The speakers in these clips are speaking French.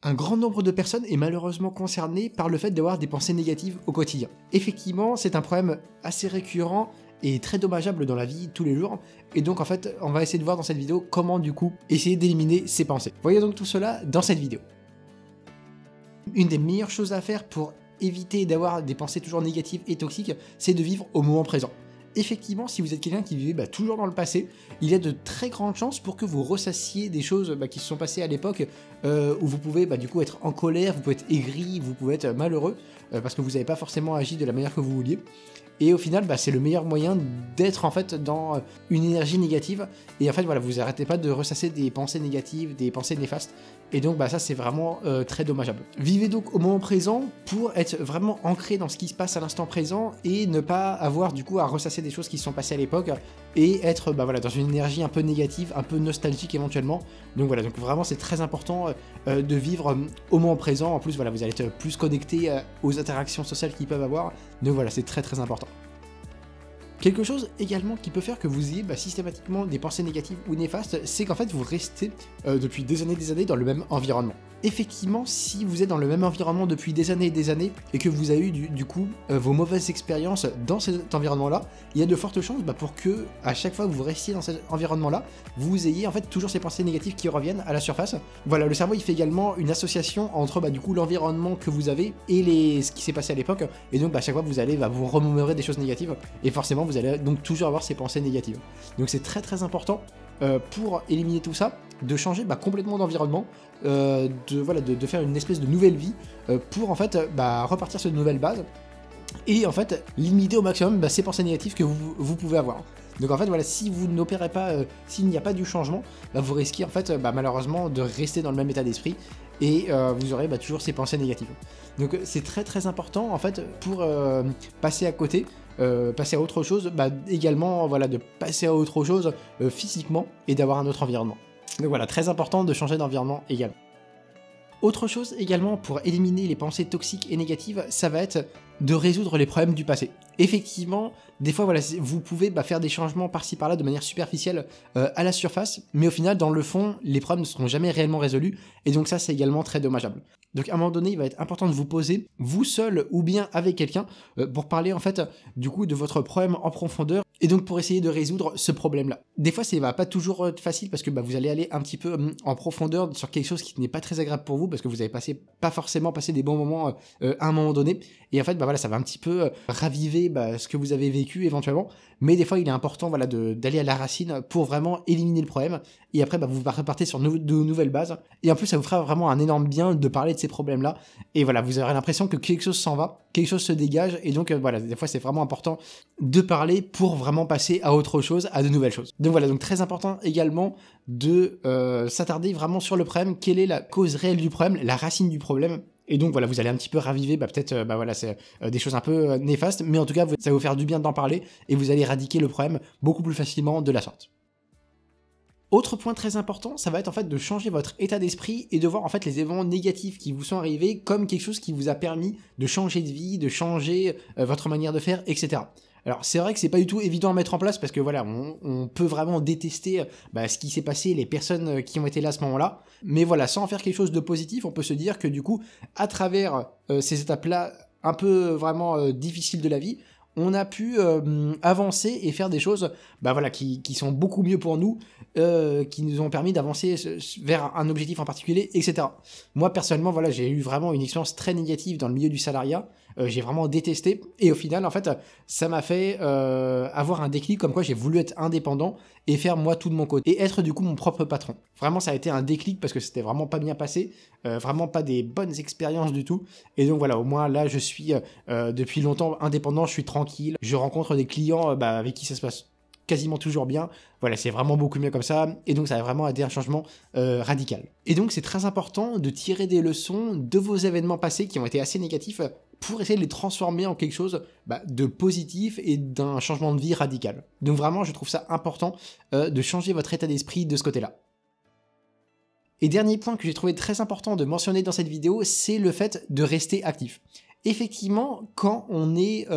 Un grand nombre de personnes est malheureusement concerné par le fait d'avoir des pensées négatives au quotidien. Effectivement, c'est un problème assez récurrent et très dommageable dans la vie tous les jours, et donc en fait, on va essayer de voir dans cette vidéo comment du coup essayer d'éliminer ces pensées. Voyez donc tout cela dans cette vidéo. Une des meilleures choses à faire pour éviter d'avoir des pensées toujours négatives et toxiques, c'est de vivre au moment présent. Effectivement, si vous êtes quelqu'un qui vivait toujours dans le passé, il y a de très grandes chances pour que vous ressassiez des choses qui se sont passées à l'époque, où vous pouvez du coup être en colère, vous pouvez être aigri, vous pouvez être malheureux, parce que vous n'avez pas forcément agi de la manière que vous vouliez. Et au final, c'est le meilleur moyen d'être en fait dans une énergie négative. Et en fait, voilà, vous n'arrêtez pas de ressasser des pensées négatives, des pensées néfastes. Et donc, ça, c'est vraiment très dommageable. Vivez donc au moment présent pour être vraiment ancré dans ce qui se passe à l'instant présent et ne pas avoir du coup à ressasser des choses qui se sont passées à l'époque et être dans une énergie un peu négative, un peu nostalgique éventuellement. Donc voilà, donc vraiment, c'est très important de vivre au moment présent. En plus, voilà, vous allez être plus connecté aux interactions sociales qu'ils peuvent avoir. Donc voilà, c'est très très important. Quelque chose également qui peut faire que vous ayez systématiquement des pensées négatives ou néfastes, c'est qu'en fait vous restez depuis des années dans le même environnement. Effectivement, si vous êtes dans le même environnement depuis des années et que vous avez eu du coup vos mauvaises expériences dans cet environnement-là, il y a de fortes chances pour que à chaque fois que vous restiez dans cet environnement-là, vous ayez en fait toujours ces pensées négatives qui reviennent à la surface. Voilà, le cerveau il fait également une association entre du coup l'environnement que vous avez et ce qui s'est passé à l'époque, et donc à chaque fois vous allez vous remémorer des choses négatives, et forcément vous allez donc toujours avoir ces pensées négatives. Donc c'est très très important pour éliminer tout ça, de changer complètement d'environnement, de faire une espèce de nouvelle vie pour en fait repartir sur de nouvelles bases et en fait limiter au maximum ces pensées négatives que vous pouvez avoir. Donc en fait voilà, si vous n'opérez pas, s'il n'y a pas du changement, vous risquez en fait malheureusement de rester dans le même état d'esprit et vous aurez toujours ces pensées négatives. Donc c'est très très important en fait pour passer à côté, passer à autre chose, également de passer à autre chose physiquement et d'avoir un autre environnement. Donc voilà, très important de changer d'environnement également. Autre chose également pour éliminer les pensées toxiques et négatives, ça va être de résoudre les problèmes du passé. Effectivement, des fois vous pouvez faire des changements par-ci par-là de manière superficielle à la surface, mais au final dans le fond les problèmes ne seront jamais réellement résolus, et donc ça c'est également très dommageable. Donc à un moment donné il va être important de vous poser, vous seul ou bien avec quelqu'un, pour parler en fait du coup de votre problème en profondeur, et donc pour essayer de résoudre ce problème-là. Des fois ça va pas toujours être facile parce que vous allez aller un petit peu en profondeur sur quelque chose qui n'est pas très agréable pour vous, parce que vous avez pas forcément passé des bons moments à un moment donné, et en fait ça va un petit peu raviver ce que vous avez vécu éventuellement, mais des fois il est important d'aller à la racine pour vraiment éliminer le problème, et après vous repartez sur de nouvelles bases, et en plus ça vous fera vraiment un énorme bien de parler de ces problèmes là, et voilà, vous aurez l'impression que quelque chose s'en va, quelque chose se dégage, et donc des fois c'est vraiment important de parler pour vraiment passer à autre chose, à de nouvelles choses. Donc voilà, donc très important également de s'attarder vraiment sur le problème, quelle est la cause réelle du problème, la racine du problème. Et donc voilà, vous allez un petit peu raviver peut-être c'est des choses un peu néfastes, mais en tout cas ça va vous faire du bien d'en parler et vous allez éradiquer le problème beaucoup plus facilement de la sorte. Autre point très important, ça va être en fait de changer votre état d'esprit et de voir en fait les événements négatifs qui vous sont arrivés comme quelque chose qui vous a permis de changer de vie, de changer votre manière de faire, etc. Alors c'est vrai que c'est pas du tout évident à mettre en place parce que voilà, on peut vraiment détester ce qui s'est passé, les personnes qui ont été là à ce moment-là, mais voilà, sans en faire quelque chose de positif, on peut se dire que du coup, à travers ces étapes-là un peu vraiment difficiles de la vie, on a pu avancer et faire des choses qui sont beaucoup mieux pour nous, qui nous ont permis d'avancer vers un objectif en particulier, etc. Moi personnellement j'ai eu vraiment une expérience très négative dans le milieu du salariat, j'ai vraiment détesté, et au final en fait ça m'a fait avoir un déclic comme quoi j'ai voulu être indépendant et faire moi tout de mon côté et être du coup mon propre patron. Vraiment ça a été un déclic parce que c'était vraiment pas bien passé, vraiment pas des bonnes expériences du tout, et donc voilà, au moins là je suis depuis longtemps indépendant, je suis tranquille, je rencontre des clients avec qui ça se passe quasiment toujours bien. Voilà, c'est vraiment beaucoup mieux comme ça, et donc ça a vraiment été un changement radical. Et donc c'est très important de tirer des leçons de vos événements passés qui ont été assez négatifs pour essayer de les transformer en quelque chose de positif et d'un changement de vie radical. Donc vraiment, je trouve ça important de changer votre état d'esprit de ce côté-là. Et dernier point que j'ai trouvé très important de mentionner dans cette vidéo, c'est le fait de rester actif. Effectivement, quand on est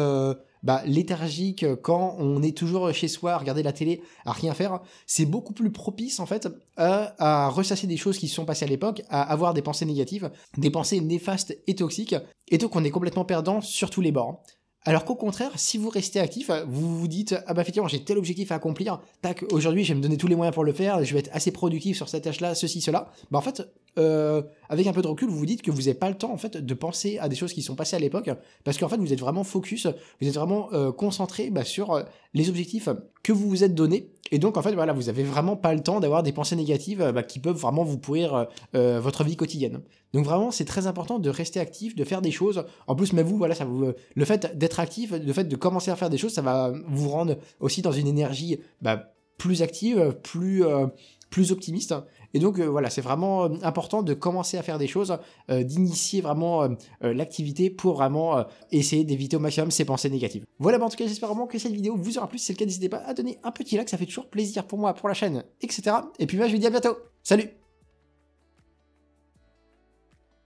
léthargique, quand on est toujours chez soi à regarder la télé, à rien faire, c'est beaucoup plus propice en fait à ressasser des choses qui se sont passées à l'époque, à avoir des pensées négatives, des pensées néfastes et toxiques, et donc on est complètement perdant sur tous les bords. Alors qu'au contraire, si vous restez actif, vous vous dites « Ah bah effectivement, j'ai tel objectif à accomplir, tac, aujourd'hui je vais me donner tous les moyens pour le faire, je vais être assez productif sur cette tâche-là, ceci, cela », en fait, avec un peu de recul, vous vous dites que vous n'avez pas le temps en fait de penser à des choses qui sont passées à l'époque, parce qu'en fait vous êtes vraiment focus, vous êtes vraiment concentré sur les objectifs que vous vous êtes donnés, et donc en fait voilà, vous avez vraiment pas le temps d'avoir des pensées négatives qui peuvent vraiment vous pourrir votre vie quotidienne. Donc vraiment c'est très important de rester actif, de faire des choses. En plus, mais vous voilà, ça vous, le fait d'être actif, le fait de commencer à faire des choses, ça va vous rendre aussi dans une énergie plus active, plus optimiste. Et donc voilà, c'est vraiment important de commencer à faire des choses, d'initier vraiment l'activité pour vraiment essayer d'éviter au maximum ces pensées négatives. Voilà, en tout cas j'espère vraiment que cette vidéo vous aura plu. Si c'est le cas, n'hésitez pas à donner un petit like, ça fait toujours plaisir pour moi, pour la chaîne, etc. Et puis moi je vous dis à bientôt. Salut!